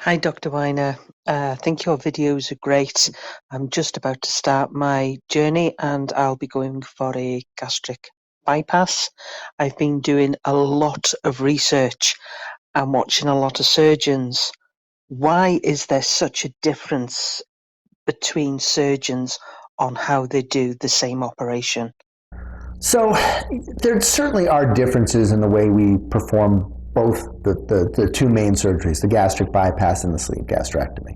Hi, Dr. Weiner. I think your videos are great. I'm just about to start my journey and I'll be going for a gastric bypass. I've been doing a lot of research and watching a lot of surgeons. Why is there such a difference between surgeons on how they do the same operation? So there certainly are differences in the way we perform both the two main surgeries, the gastric bypass and the sleeve gastrectomy.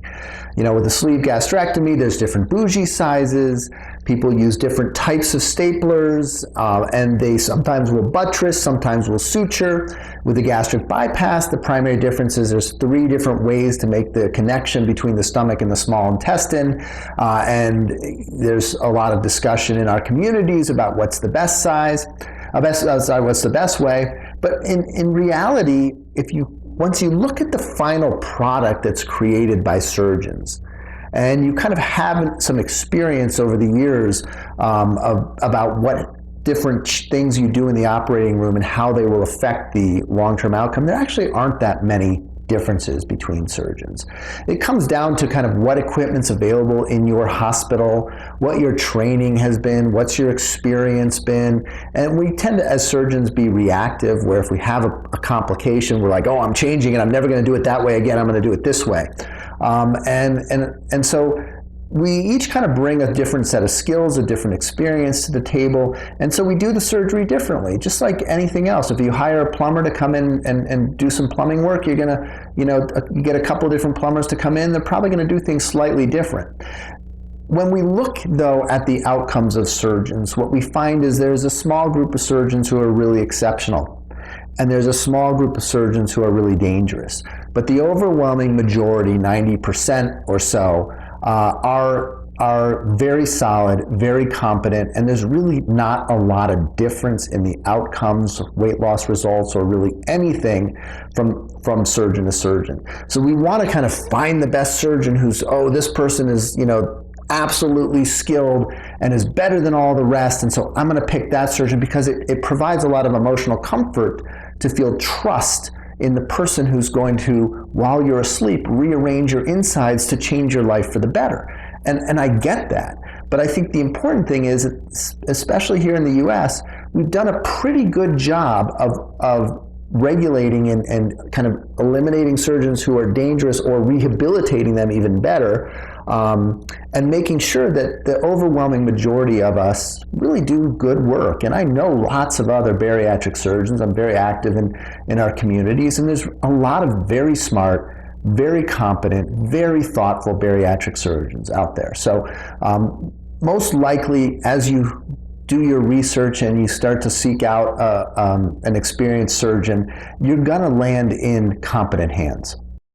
With the sleeve gastrectomy, there's different bougie sizes. People use different types of staplers, and they sometimes will buttress, sometimes will suture. With the gastric bypass, the primary difference is there's 3 different ways to make the connection between the stomach and the small intestine, and there's a lot of discussion in our communities about what's the best size, what's the best way. But in reality, once you look at the final product that's created by surgeons, and you kind of have some experience over the years about what different things you do in the operating room and how they will affect the long-term outcome, there actually aren't that many differences between surgeons. It comes down to kind of what equipment's available in your hospital, what your training has been, what's your experience been, and we tend to, as surgeons, be reactive, where if we have a complication, we're like, oh, I'm changing it, I'm never going to do it that way again, I'm going to do it this way. And so we each kind of bring a different set of skills, a different experience to the table, and so we do the surgery differently, just like anything else. If you hire a plumber to come in and do some plumbing work, you're gonna, you get a couple of different plumbers to come in, they're probably gonna do things slightly different. When we look, though, at the outcomes of surgeons, what we find is there's a small group of surgeons who are really exceptional, and there's a small group of surgeons who are really dangerous. But the overwhelming majority, 90% or so, are very solid, very competent, and there's really not a lot of difference in the outcomes, weight loss results, or really anything from surgeon to surgeon. So we want to kind of find the best surgeon who's, oh, this person is, absolutely skilled and is better than all the rest, and so I'm going to pick that surgeon because it provides a lot of emotional comfort to feel trust in the person who's going to, while you're asleep, rearrange your insides to change your life for the better. And I get that. But I think the important thing is, especially here in the US, we've done a pretty good job of regulating and kind of eliminating surgeons who are dangerous or rehabilitating them even better, and making sure that the overwhelming majority of us really do good work. And I know lots of other bariatric surgeons. I'm very active in our communities, and there's a lot of very smart, very competent, very thoughtful bariatric surgeons out there. So most likely, as you do your research and you start to seek out an experienced surgeon, you're going to land in competent hands.